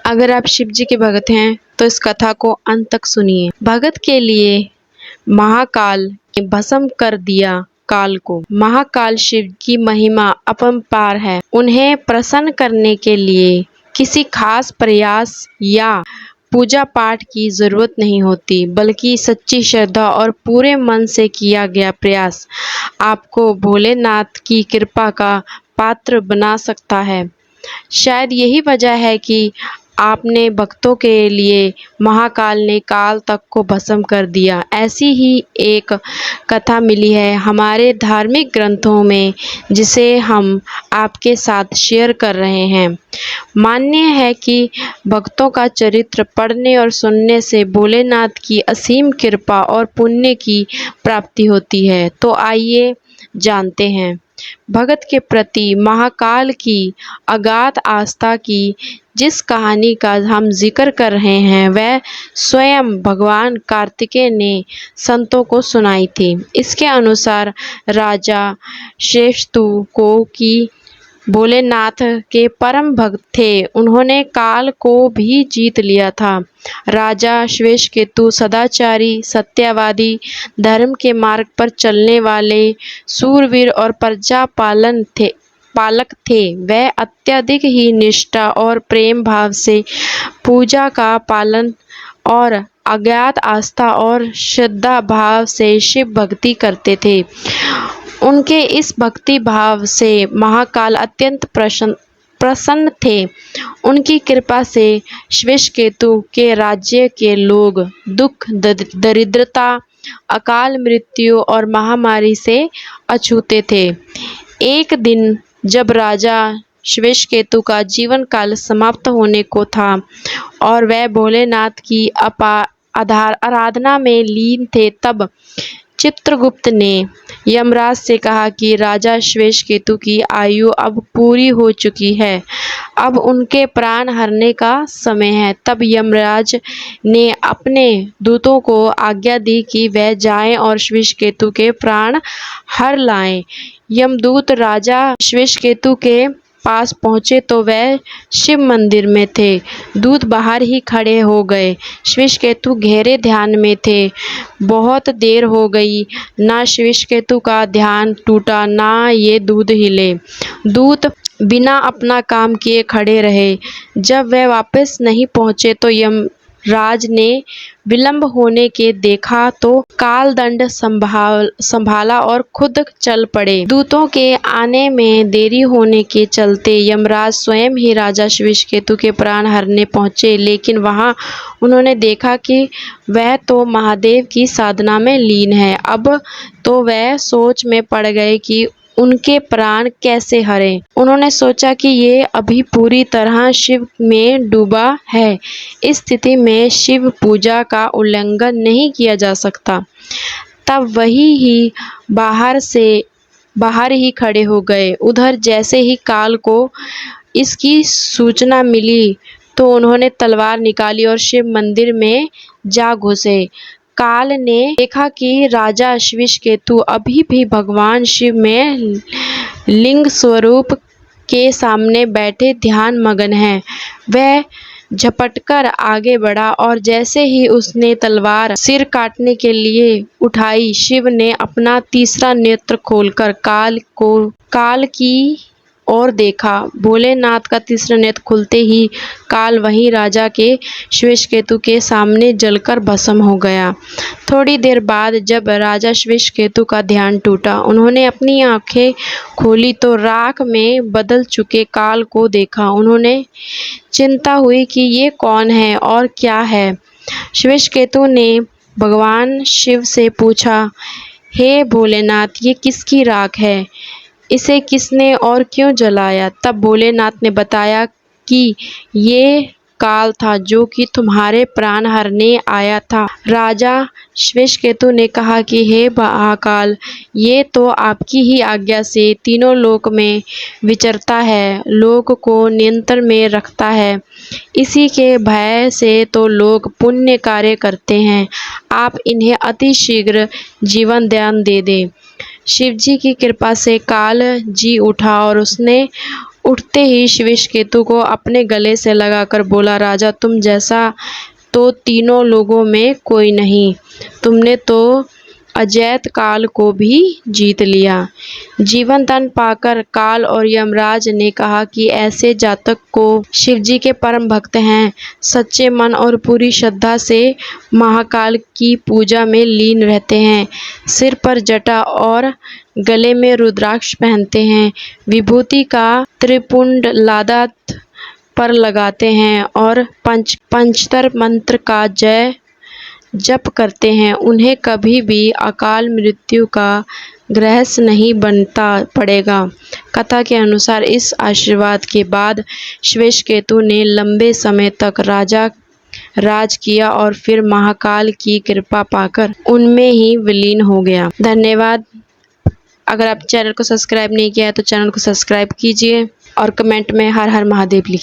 अगर आप शिव जी के भक्त हैं तो इस कथा को अंत तक सुनिए। भगत के लिए महाकाल ने भस्म कर दिया काल को। महाकाल शिव की महिमा अपरंपार है। उन्हें प्रसन्न करने के लिए किसी खास प्रयास या पूजा पाठ की जरूरत नहीं होती, बल्कि सच्ची श्रद्धा और पूरे मन से किया गया प्रयास आपको भोलेनाथ की कृपा का पात्र बना सकता है। शायद यही वजह है कि आपने भक्तों के लिए महाकाल ने काल तक को भस्म कर दिया। ऐसी ही एक कथा मिली है हमारे धार्मिक ग्रंथों में, जिसे हम आपके साथ शेयर कर रहे हैं। मान्य है कि भक्तों का चरित्र पढ़ने और सुनने से भोलेनाथ की असीम कृपा और पुण्य की प्राप्ति होती है। तो आइए जानते हैं भगत के प्रति महाकाल की अगाध आस्था की जिस कहानी का हम जिक्र कर रहे हैं, वह स्वयं भगवान कार्तिकेय ने संतों को सुनाई थी। इसके अनुसार राजा श्वेतकेतु को की भोलेनाथ के परम भक्त थे। उन्होंने काल को भी जीत लिया था। राजा श्वेतकेतु सदाचारी, सत्यवादी, धर्म के मार्ग पर चलने वाले सूरवीर और प्रजा पालक थे। वह अत्यधिक ही निष्ठा और प्रेम भाव से पूजा का पालन और अज्ञात आस्था और श्रद्धा भाव से शिव भक्ति करते थे। उनके इस भक्ति भाव से महाकाल अत्यंत प्रसन्न थे। उनकी कृपा से श्वेतकेतु के राज्य के लोग दुख, दरिद्रता, अकाल मृत्यु और महामारी से अछूते थे। एक दिन जब राजा श्वेतकेतु का जीवन काल समाप्त होने को था और वह भोलेनाथ की आराधना में लीन थे, तब चित्रगुप्त ने यमराज से कहा कि राजा श्वेतकेतु की आयु अब पूरी हो चुकी है, अब उनके प्राण हरने का समय है। तब यमराज ने अपने दूतों को आज्ञा दी कि वह जाएं और श्वेतकेतु के प्राण हर लाएं। यमदूत राजा श्वेतकेतु के पास पहुंचे तो वह शिव मंदिर में थे। दूत बाहर ही खड़े हो गए। श्वेतकेतु गहरे ध्यान में थे। बहुत देर हो गई, ना श्वेतकेतु का ध्यान टूटा, ना ये दूत हिले। दूत बिना अपना काम किए खड़े रहे। जब वह वापस नहीं पहुंचे तो यमराज ने विलंब होने के देखा तो कालदंड संभाला और खुद चल पड़े। दूतों के आने में देरी होने के चलते यमराज स्वयं ही राजा श्वेतकेतु के प्राण हरने पहुंचे, लेकिन वहां उन्होंने देखा कि वह तो महादेव की साधना में लीन है। अब तो वह सोच में पड़ गए कि उनके प्राण कैसे हरें। उन्होंने सोचा कि ये अभी पूरी तरह शिव में डूबा है। इस स्थिति में शिव पूजा का उल्लंघन नहीं किया जा सकता। तब वही बाहर ही खड़े हो गए। उधर जैसे ही काल को इसकी सूचना मिली तो उन्होंने तलवार निकाली और शिव मंदिर में जा घुसे। काल ने देखा कि राजा श्वेतकेतु अभी भी भगवान शिव में लिंग स्वरूप के सामने बैठे ध्यान मगन है। वह झपटकर आगे बढ़ा और जैसे ही उसने तलवार सिर काटने के लिए उठाई, शिव ने अपना तीसरा नेत्र खोलकर काल की और देखा। भोलेनाथ का तीसरा नेत्र खुलते ही काल वहीं राजा के श्वेतकेतु के सामने जलकर भस्म हो गया। थोड़ी देर बाद जब राजा श्वेतकेतु का ध्यान टूटा, उन्होंने अपनी आंखें खोली तो राख में बदल चुके काल को देखा। उन्होंने चिंता हुई कि ये कौन है और क्या है। श्वेतकेतु ने भगवान शिव से पूछा, हे भोलेनाथ, ये किसकी राख है? इसे किसने और क्यों जलाया? तब भोलेनाथ ने बताया कि ये काल था जो कि तुम्हारे प्राण हरने आया था। राजा श्वेतकेतु ने कहा कि हे महाकाल, ये तो आपकी ही आज्ञा से तीनों लोक में विचरता है, लोक को नियंत्रण में रखता है। इसी के भय से तो लोग पुण्य कार्य करते हैं। आप इन्हें अति शीघ्र जीवन दान दे दें। शिवजी की कृपा से काल जी उठा और उसने उठते ही श्वेतकेतु को अपने गले से लगाकर बोला, राजा तुम जैसा तो तीनों लोगों में कोई नहीं। तुमने तो अजैत काल को भी जीत लिया। जीवन दान पाकर काल और यमराज ने कहा कि ऐसे जातक को शिवजी के परम भक्त हैं, सच्चे मन और पूरी श्रद्धा से महाकाल की पूजा में लीन रहते हैं, सिर पर जटा और गले में रुद्राक्ष पहनते हैं, विभूति का त्रिपुंड लादात पर लगाते हैं और पंचतर मंत्र का जय जप करते हैं, उन्हें कभी भी अकाल मृत्यु का ग्रहस नहीं बनता पड़ेगा। कथा के अनुसार इस आशीर्वाद के बाद श्वेतकेतु ने लंबे समय तक राज किया और फिर महाकाल की कृपा पाकर उनमें ही विलीन हो गया। धन्यवाद। अगर आप चैनल को सब्सक्राइब नहीं किया है तो चैनल को सब्सक्राइब कीजिए और कमेंट में हर हर महादेव लिखिए।